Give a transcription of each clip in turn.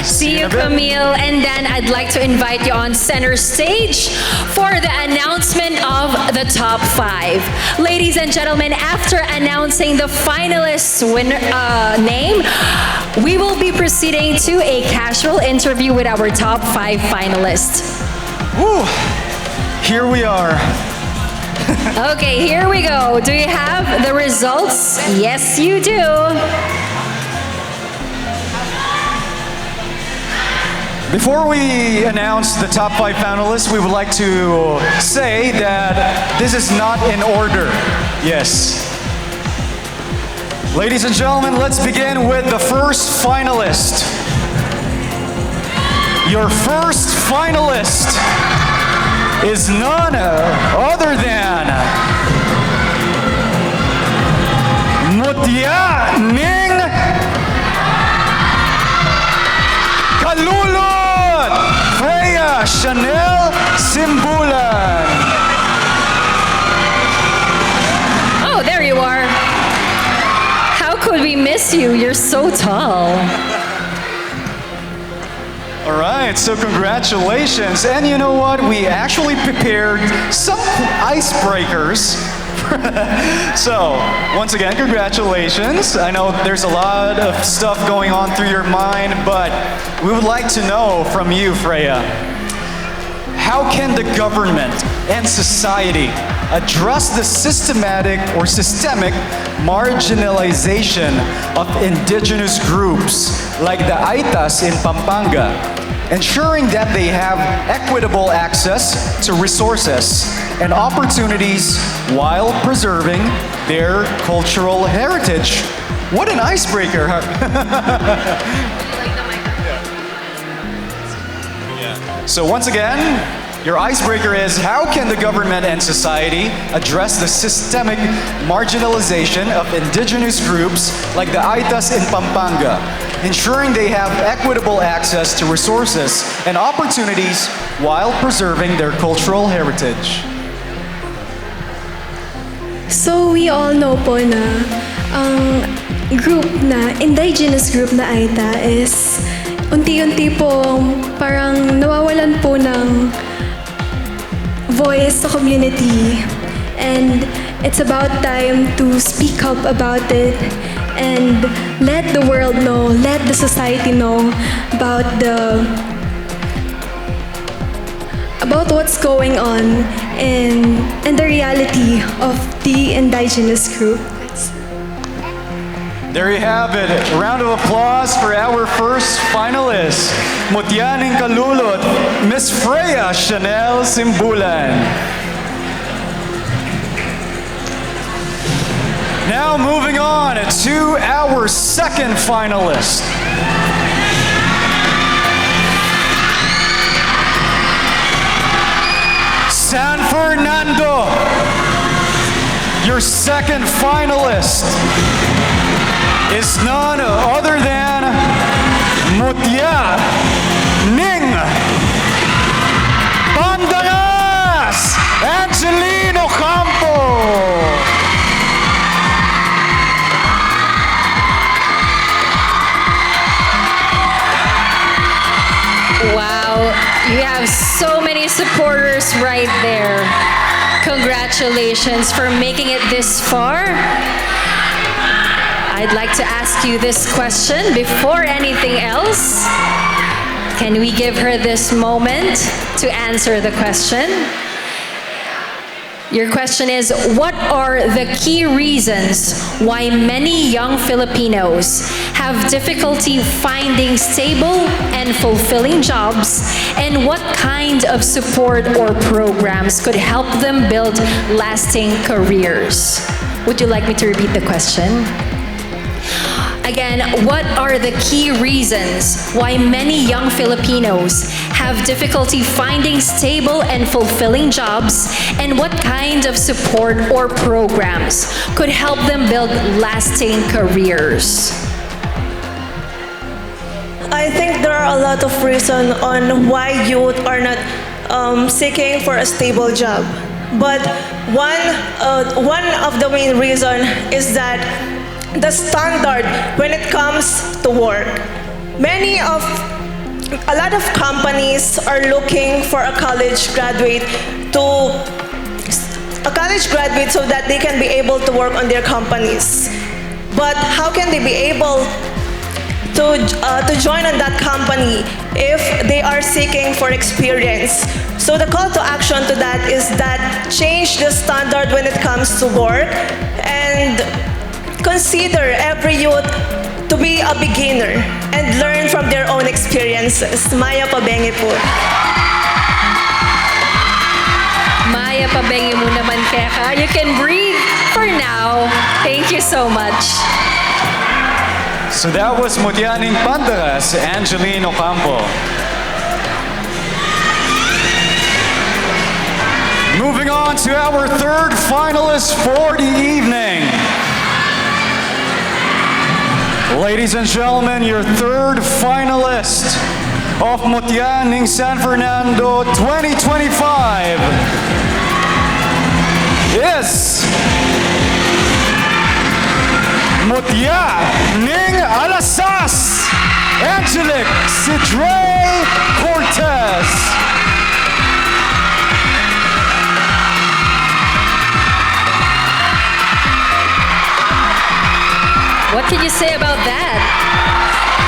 See you, Camille. And then I'd like to invite you on center stage for the announcement of the top 5. Ladies and gentlemen, after announcing the finalists' name, we will be proceeding to a casual interview with our top 5 finalists. Woo! Here we are. Okay, here we go. Do you have the results? Yes, you do. Before we announce the top 5 finalists, we would like to say that this is not in order. Yes. Ladies and gentlemen, let's begin with the first finalist. Your first finalist is none other than Mutya Ning Kalulot Freya Chanel Simbulan. Oh, there you are. How could we miss you? You're so tall. All right, so congratulations. And you know what? We actually prepared some icebreakers. So, once again, congratulations. I know there's a lot of stuff going on through your mind, but we would like to know from you, Freya, how can the government and society address the systematic or systemic marginalization of indigenous groups like the Aitas in Pampanga, ensuring that they have equitable access to resources and opportunities while preserving their cultural heritage? What an icebreaker, huh? So once again, your icebreaker is, how can the government and society address the systemic marginalization of indigenous groups like the Aitas in Pampanga, ensuring they have equitable access to resources and opportunities while preserving their cultural heritage? So we all know po na ang indigenous group na Aita is unti-unti po parang nawawalan po ng voice sa community, and it's about time to speak up about it and let the world know, let the society know about what's going on and the reality of the indigenous group. There you have it. A round of applause for our first finalist, Mutya Ning Kalulot, Miss Freya Chanel Simbulan. Now moving on to our second finalist. SANFERNANDO, your second finalist is none other than Mutya Ning Bandaras Angelino Campo. Wow, you have so many supporters right there. Congratulations for making it this far. I'd like to ask you this question before anything else. Can we give her this moment to answer the question? Your question is, what are the key reasons why many young Filipinos have difficulty finding stable and fulfilling jobs, and what kind of support or programs could help them build lasting careers? Would you like me to repeat the question? Again, what are the key reasons why many young Filipinos have difficulty finding stable and fulfilling jobs, and what kind of support or programs could help them build lasting careers? I think there are a lot of reasons on why youth are not seeking for a stable job. But one of the main reasons is that the standard when it comes to work. Many of a lot of companies are looking for a college graduate to so that they can be able to work on their companies. But how can they be able to join on that company if they are seeking for experience? So the call to action to that is that change the standard when it comes to work and consider every youth to be a beginner and learn from their own experiences. Maya Pabengi po. Maya, pabengi mo naman, Keka. You can breathe for now. Thank you so much. So that was Mutyaning Pandaras, Angeline Ocampo. Moving on to our third finalist for the evening. Ladies and gentlemen, your third finalist of Mutyaning San Fernando 2025 is Mutya Ning Alasas, Angelic Sidre Cortez. What can you say about that?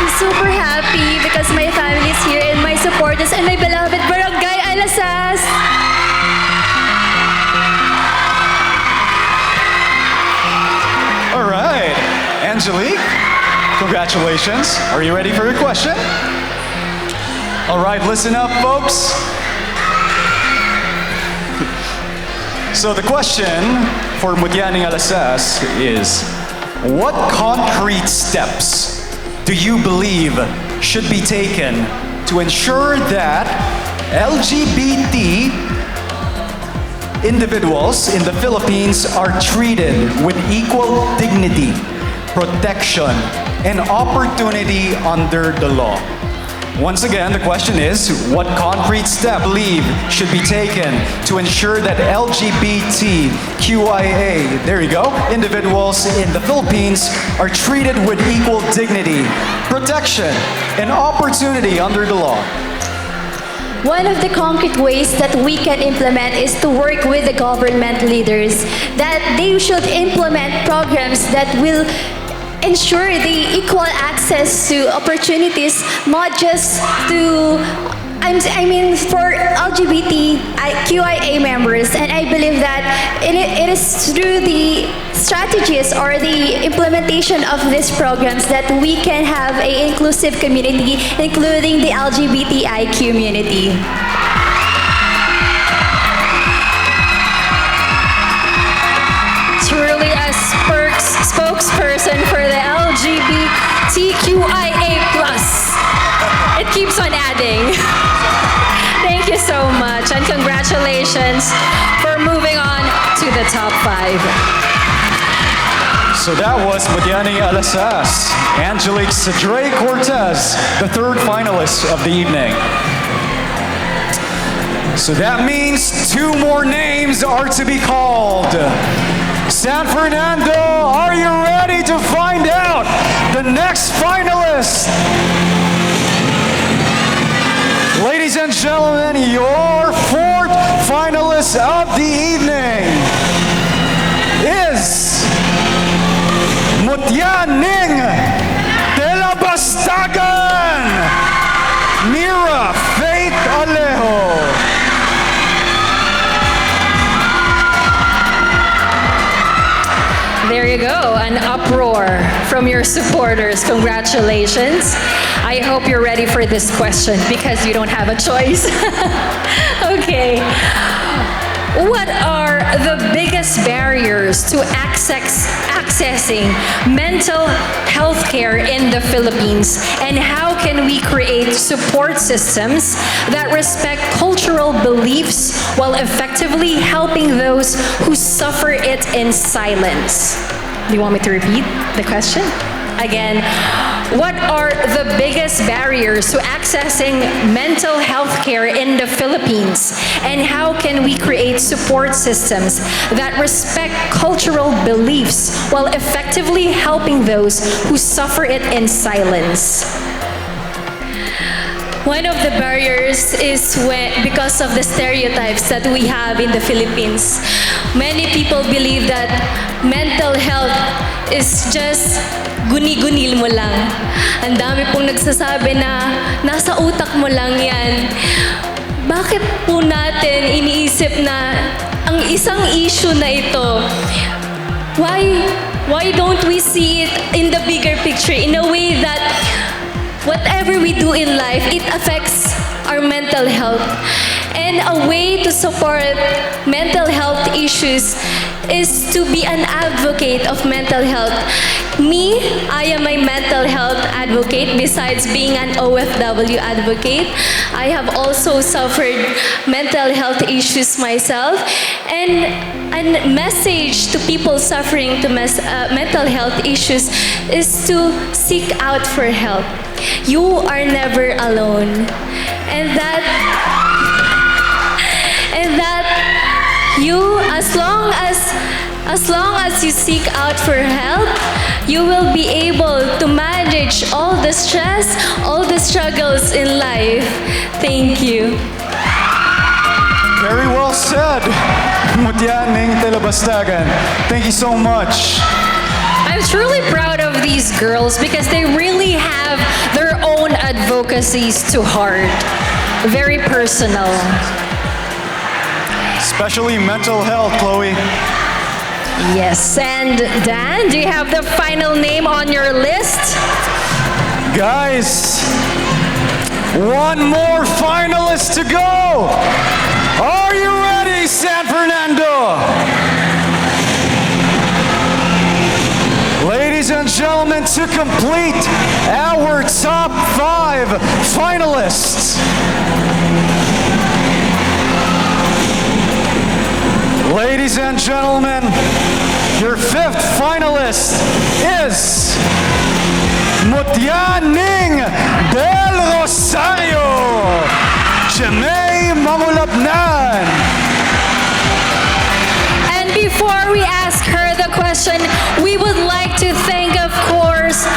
I'm super happy because my family is here and my supporters and my beloved Barangay Alasas. All right, Angelique, congratulations. Are you ready for your question? All right, listen up, folks. So the question for Mutyaning Alasas is, what concrete steps do you believe should be taken to ensure that LGBT individuals in the Philippines are treated with equal dignity, protection, and opportunity under the law? Once again, the question is, what concrete step believe should be taken to ensure that LGBTQIA, there you go, individuals in the Philippines are treated with equal dignity, protection, and opportunity under the law? One of the concrete ways that we can implement is to work with the government leaders, that they should implement programs that will ensure the equal access to opportunities, not just to, for LGBTQIA members. And I believe that it is through the strategies or the implementation of these programs that we can have an inclusive community, including the LGBTI community. Truly a spokesperson for the LGBTQIA+. It keeps on adding. Thank you so much and congratulations for moving on to the top 5. So that was Mutyaning Alasas, Angelique Sidre Cortez, the third finalist of the evening. So that means 2 more names are to be called. San Fernando, are you ready to find out the next finalist? Ladies and gentlemen, your 4th finalist of the evening is Mutyaning de la Bastagan, Mira Faith Alejo. There you go, an uproar from your supporters. Congratulations. I hope you're ready for this question because you don't have a choice. Okay. What are the biggest barriers to accessing mental health care in the Philippines? And how can we create support systems that respect cultural beliefs while effectively helping those who suffer it in silence? Do you want me to repeat the question? Again, what are the biggest barriers to accessing mental health care in the Philippines? And how can we create support systems that respect cultural beliefs while effectively helping those who suffer it in silence? One of the barriers is because of the stereotypes that we have in the Philippines. Many people believe that mental health is just guni-gunil mo lang. Ang dami pong nagsasabi na nasa utak mo lang yan. Bakit po natin iniisip na ang isang issue na ito, why don't we see it in the bigger picture in a way that whatever we do in life, it affects our mental health. And a way to support mental health issues is to be an advocate of mental health. Me, I am a mental health advocate besides being an OFW advocate. I have also suffered mental health issues myself. And a message to people suffering to mental health issues is to seek out for help. You are never alone. And that you, as long as you seek out for help, you will be able to manage all the stress, all the struggles in life. Thank you. Very well said, Mutya Ning Telebastagan. Thank you so much. I'm truly proud of these girls because they really have their own advocacies to heart. Very personal. Especially mental health, Chloe. Yes, and Dan, do you have the final name on your list? Guys, one more finalist to go. Are you ready, San Fernando? Ladies and gentlemen, to complete our top 5 finalists. Ladies and gentlemen, your 5th finalist is Mutya Ning del Rosario, Jamay Mamulabnan. And before we ask her the question, we would like to thank, of course,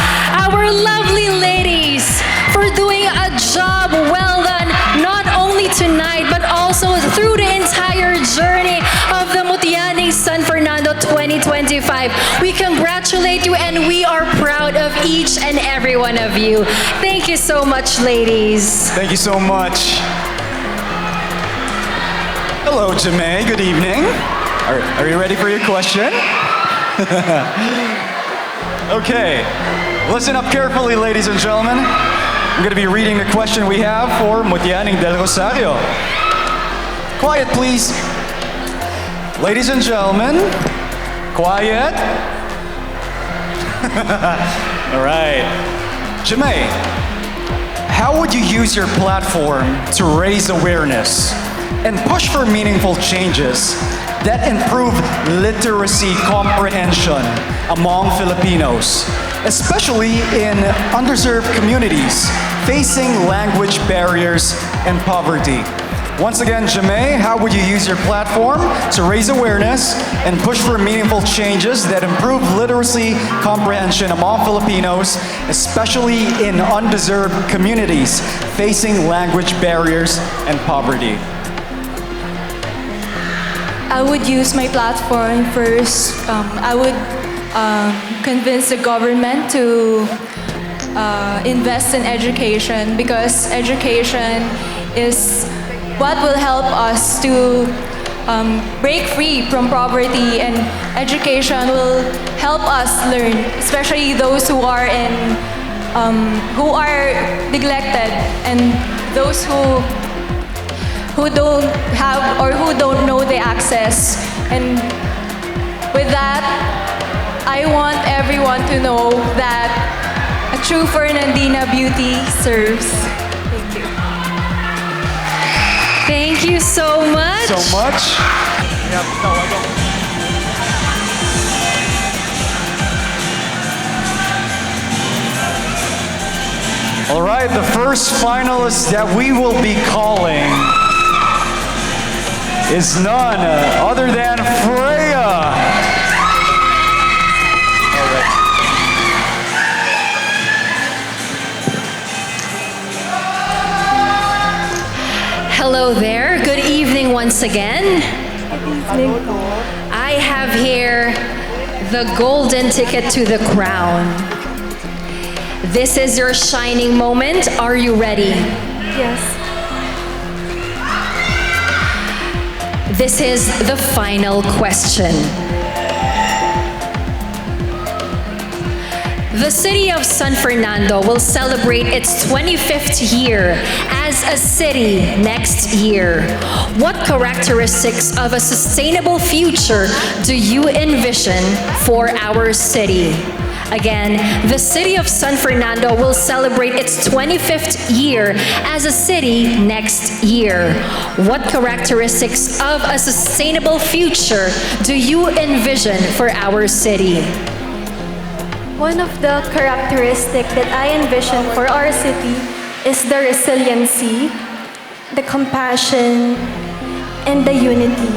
our lovely ladies for doing a job well done, not only tonight, but also through the entire journey of the Mutya Ning San Fernando 2025. We congratulate you and we are proud of each and every one of you. Thank you so much, ladies. Thank you so much. Hello, Jamay. Good evening. Are you ready for your question? Okay. Listen up carefully, ladies and gentlemen. I'm going to be reading the question we have for Mutya Ning del Rosario. Quiet, please. Ladies and gentlemen, quiet. All right. Jamay, how would you use your platform to raise awareness and push for meaningful changes that improve literacy comprehension among Filipinos, especially in underserved communities facing language barriers and poverty? Once again, Jamay, how would you use your platform to raise awareness and push for meaningful changes that improve literacy comprehension among Filipinos, especially in undeserved communities facing language barriers and poverty? I would use my platform first. I would convince the government to invest in education, because education is what will help us to break free from poverty, and education will help us learn, especially those who are neglected, and those who don't have or who don't know the access. And with that, I want everyone to know that a true Fernandina beauty serves. Thank you. Thank you so much. So much. All right, the first finalist that we will be calling is none other than Freya. All right. Hello there. Good evening once again. I have here the golden ticket to the crown. This is your shining moment. Are you ready? Yes. This is the final question. The city of San Fernando will celebrate its 25th year as a city next year. What characteristics of a sustainable future do you envision for our city? Again, the city of San Fernando will celebrate its 25th year as a city next year. What characteristics of a sustainable future do you envision for our city? One of the characteristics that I envision for our city is the resiliency, the compassion, and the unity.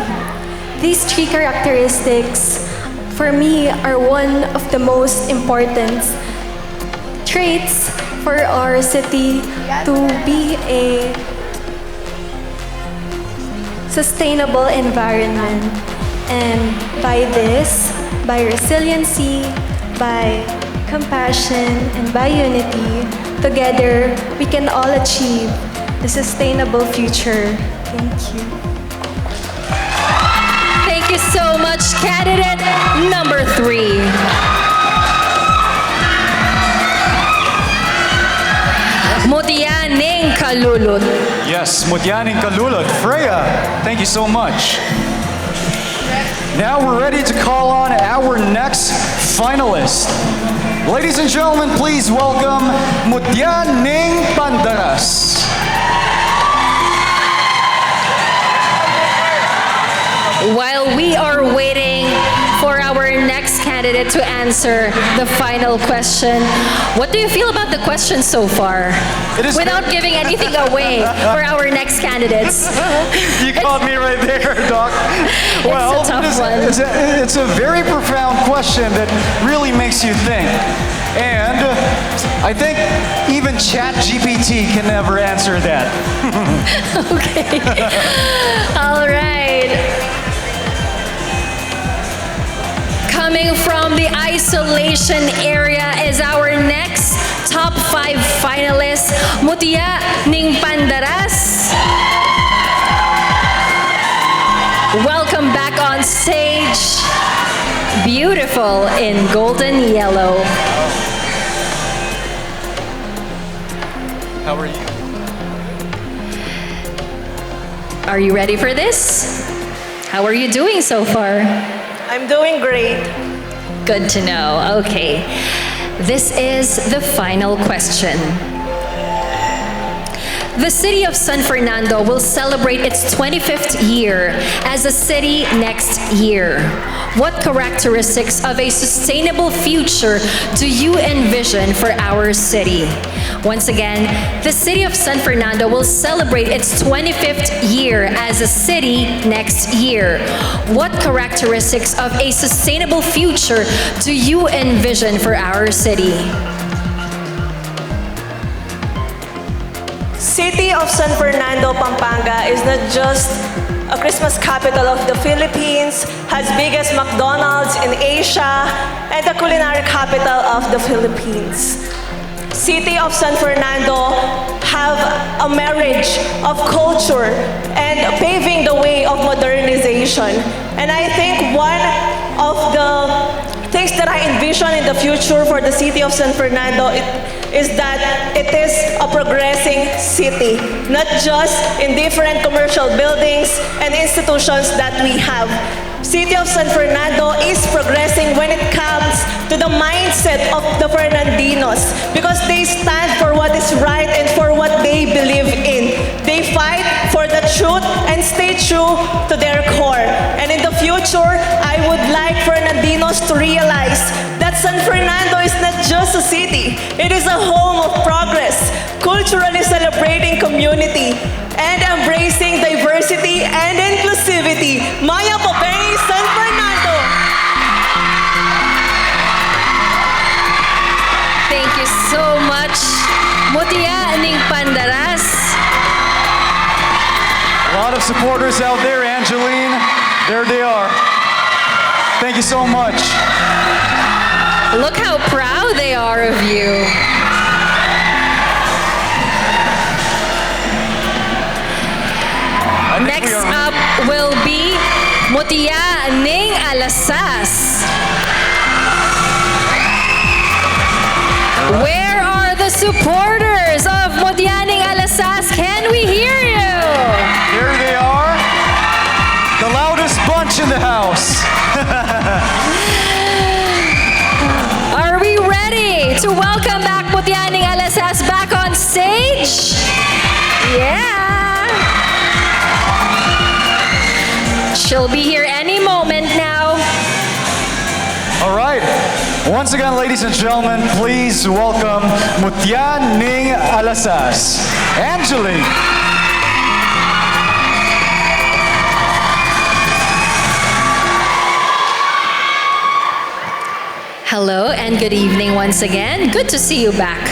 These three characteristics, for me, are one of the most important traits for our city to be a sustainable environment. And by this, by resiliency, by compassion, and by unity, together we can all achieve the sustainable future. Thank you. Thank you so much, candidate number 3. Mutya ning kalulot. Yes, Mutya ning kalulot. Freya, thank you so much. Now we're ready to call on our next finalist. Ladies and gentlemen, please welcome Mutya ning Pandaras. While we are waiting for our next candidate to answer the final question, what do you feel about the question so far? Without giving anything away for our next candidates. You caught me right there, Doc. Well, it's a tough one. It's a very profound question that really makes you think. And I think even ChatGPT can never answer that. Okay. All right. Coming from the isolation area is our next top 5 finalists, Mutya ning Pandaras. Welcome back on stage. Beautiful in golden yellow. How are you? Are you ready for this? How are you doing so far? I'm doing great. Good to know. Okay. This is the final question. The city of San Fernando will celebrate its 25th year as a city next year. What characteristics of a sustainable future do you envision for our city? Once again, the city of San Fernando will celebrate its 25th year as a city next year. What characteristics of a sustainable future do you envision for our city? City of San Fernando, Pampanga is not just a Christmas capital of the Philippines, has biggest McDonald's in Asia, and the culinary capital of the Philippines. City of San Fernando have a marriage of culture and paving the way of modernization. And I think one of the things that I envision in the future for the city of San Fernando is that it is a progressing city, not just in different commercial buildings and institutions that we have. City of San Fernando is progressing when it comes to the mindset of the Fernandinos because they stand for what is right and for what they believe in. They fight for the truth and stay true to their core. And in the future, I would like Fernandinos to realize that San Fernando is not just a city. It is a home of progress, culturally celebrating community, and embracing diversity and inclusivity. Maya Popeng, San Fernando! Thank you so much, Mutya ning Pandaras. of supporters out there. Angeline, there they are. Thank you so much. Look how proud they are of you. Next up will be Mutya Ning Alasas. Where are the supporters of Mutya Ning Alasas? Can we hear you? There they are. The loudest bunch in the house. Are we ready to welcome back Mutya Ning Alasas back on stage? Yeah. She'll be here any moment now. All right. Once again, ladies and gentlemen, please welcome Mutya Ning Alasas. Angeline. Hello and good evening once again. Good to see you back.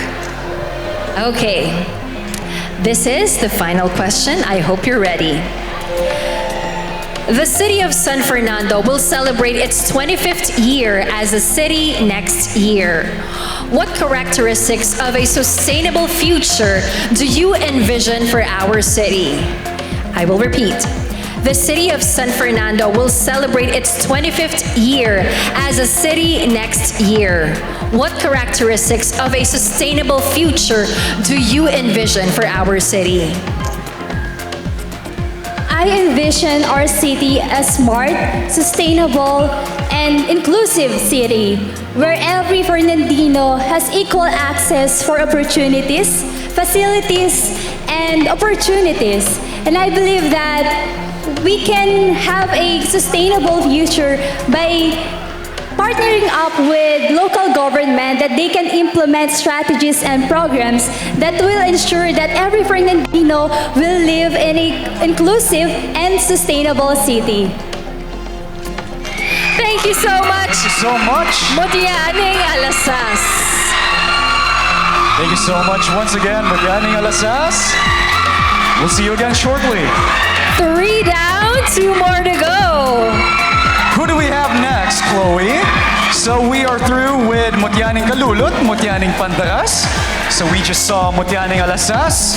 Okay. This is the final question. I hope you're ready. The city of San Fernando will celebrate its 25th year as a city next year. What characteristics of a sustainable future do you envision for our city? I will repeat. The city of San Fernando will celebrate its 25th year as a city next year. What characteristics of a sustainable future do you envision for our city? I envision our city as smart, sustainable, and inclusive city where every Fernandino has equal access for opportunities, facilities, and opportunities. And I believe that we can have a sustainable future by partnering up with local government that they can implement strategies and programs that will ensure that every Fernandino will live in an inclusive and sustainable city. Thank you so much. Thank you so much. Mutya Ning Alasas. Thank you so much once again, Mutya Ning Alasas. We'll see you again shortly. 3 down, 2 more to go. Who do we have next, Chloe? So we are through with Mutya Ning Kalulot, Mutya Ning Pandaras. So we just saw Mutya Ning Alasas.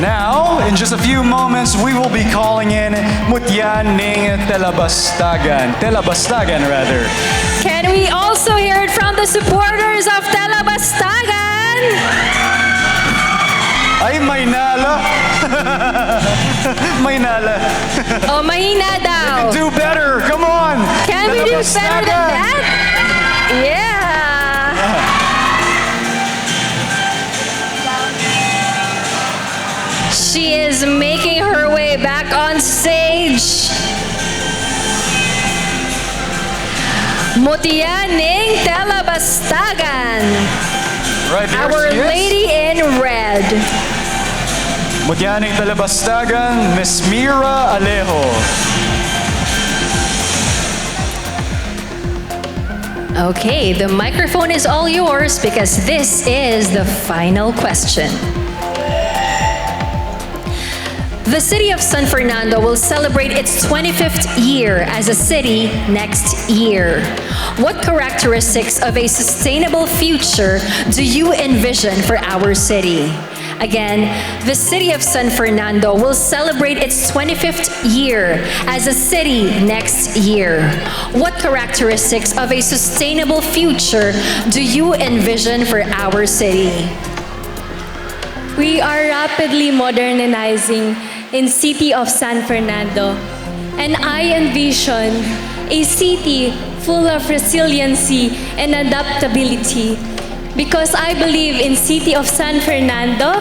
Now, in just a few moments, we will be calling in Mutya Ning Telabastagan. Telabastagan, rather. Can we also hear it from the supporters of Telabastagan? Ay, Maynala. Maynala. Oh, mahina daw. Do better. Come on. Can we do better than that? Yeah. She is making her way back on stage. Mutya Ning Telabastagan. Right there Our she is. lady in red. Mutya Ning Telabastagan, Miss Mira Alejo. Okay, the microphone is all yours because this is the final question. The city of San Fernando will celebrate its 25th year as a city next year. What characteristics of a sustainable future do you envision for our city? Again, the city of San Fernando will celebrate its 25th year as a city next year. What characteristics of a sustainable future do you envision for our city? We are rapidly modernizing in city of San Fernando, and I envision a city full of resiliency and adaptability because I believe in city of San Fernando,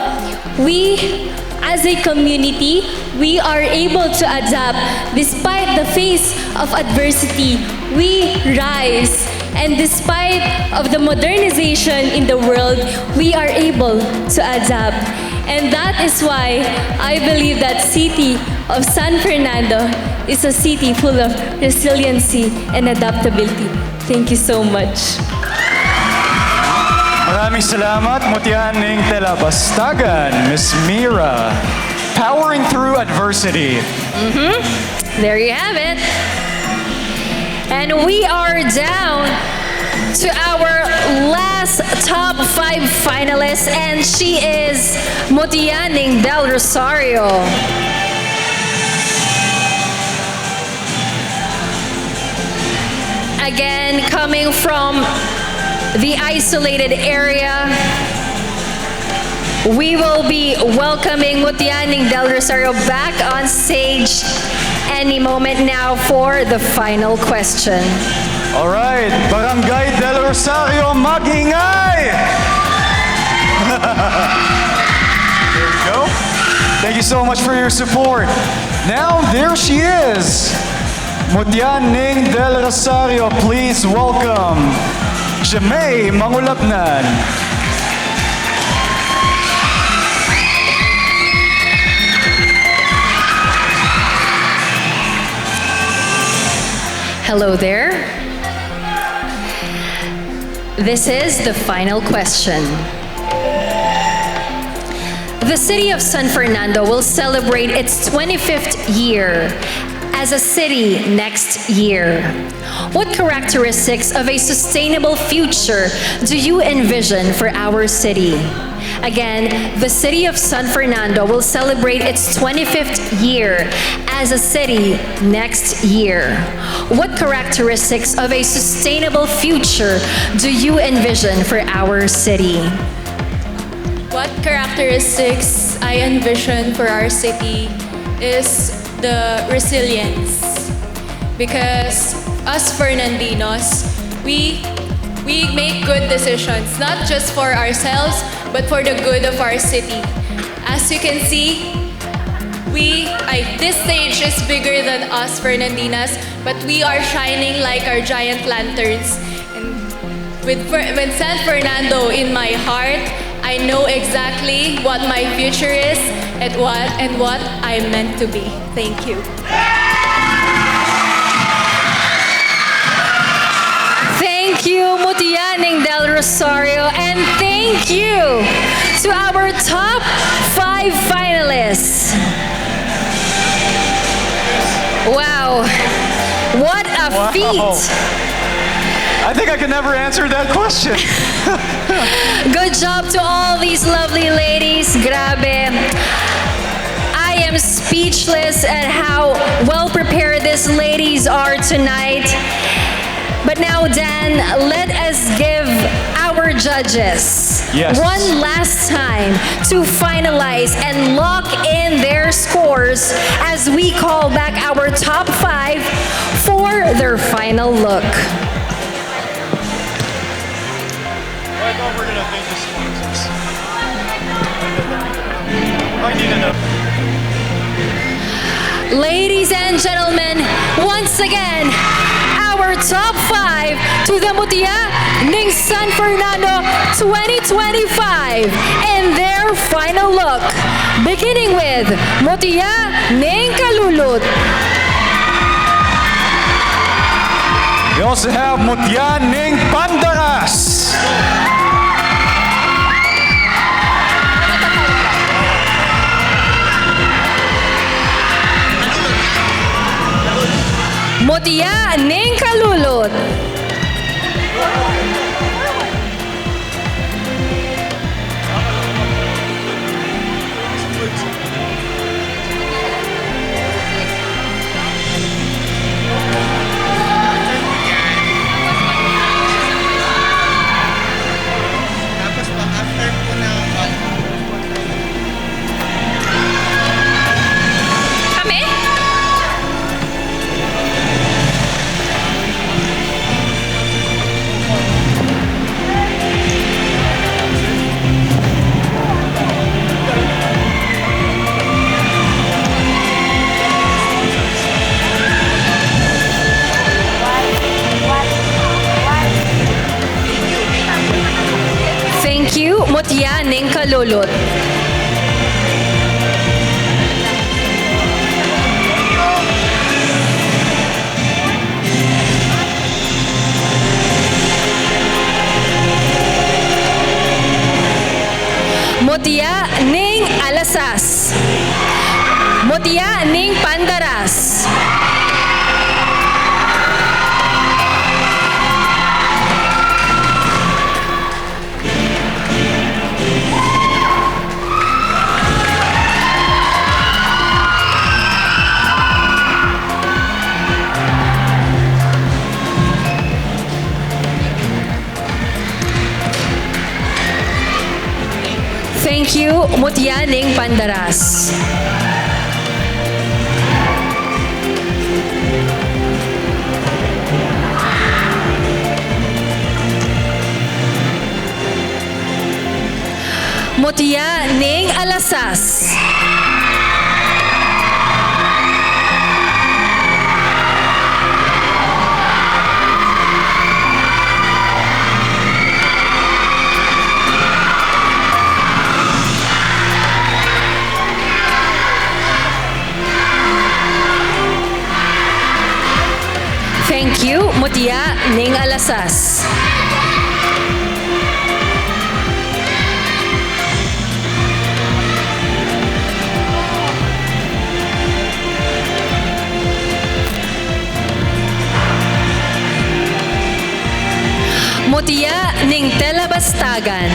we as a community, we are able to adapt despite the face of adversity. We rise, and despite of the modernization in the world, we are able to adapt. And that is why I believe that city of San Fernando is a city full of resiliency and adaptability. Thank you so much. Maraming salamat, Mutya Ning Telabastagan, Miss Mira. Powering through adversity. There you have it. And we are down to our last top 5 finalists, and she is Mutya del Rosario. Again, coming from the isolated area, we will be welcoming Mutya del Rosario back on stage any moment now for the final question. All right, Barangay del Rosario, mag-ingay! There we go. Thank you so much for your support. Now, there she is. Mutya del Rosario, please welcome Jamay Mangulapnan. Hello there. This is the final question. The city of San Fernando will celebrate its 25th year as a city next year. What characteristics of a sustainable future do you envision for our city? Again, the city of San Fernando will celebrate its 25th year as a city next year. What characteristics of a sustainable future do you envision for our city? What characteristics I envision for our city is the resilience. Because us Fernandinos, we make good decisions, not just for ourselves, but for the good of our city. As you can see, this stage is bigger than us Fernandinas, but we are shining like our giant lanterns. And with San Fernando in my heart, I know exactly what my future is and what I'm meant to be. Thank you. Thank you, Mutya del Rosario, and thank you to our top 5 finalists. Wow, what a feat! I think I can never answer that question. Good job to all these lovely ladies. Grabe. I am speechless at how well prepared these ladies are tonight. But now, Dan, let us give our judges one last time to finalize and lock in their scores as we call back our top 5 for their final look. We're gonna thank the sponsors. Ladies and gentlemen, once again, our top 5 to the Mutya ng San Fernando 2025 and their final look, beginning with Mutya ng Kalulut. We also have Mutya ng Pandaras. Mutya ng Kalulot. Mutya ning Pandaras. Thank you, Mutya ning Pandaras. Mutya ning Alasas. Thank you, Mutya ning Alasas. Mutya ning Telebastagan.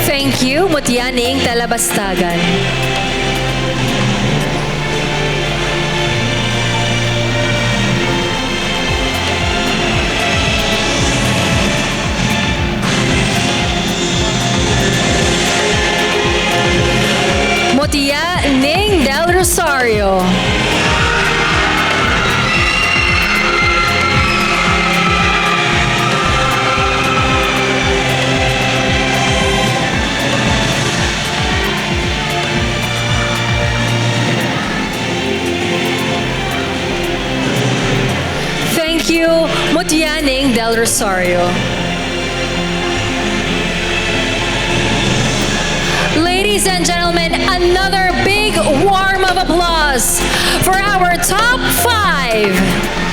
Thank you, Mutya ning Telebastagan. Mutya ning Del Rosario. Thank you, Mutya ning Del Rosario. Ladies and gentlemen, another big warm of applause for our top 5.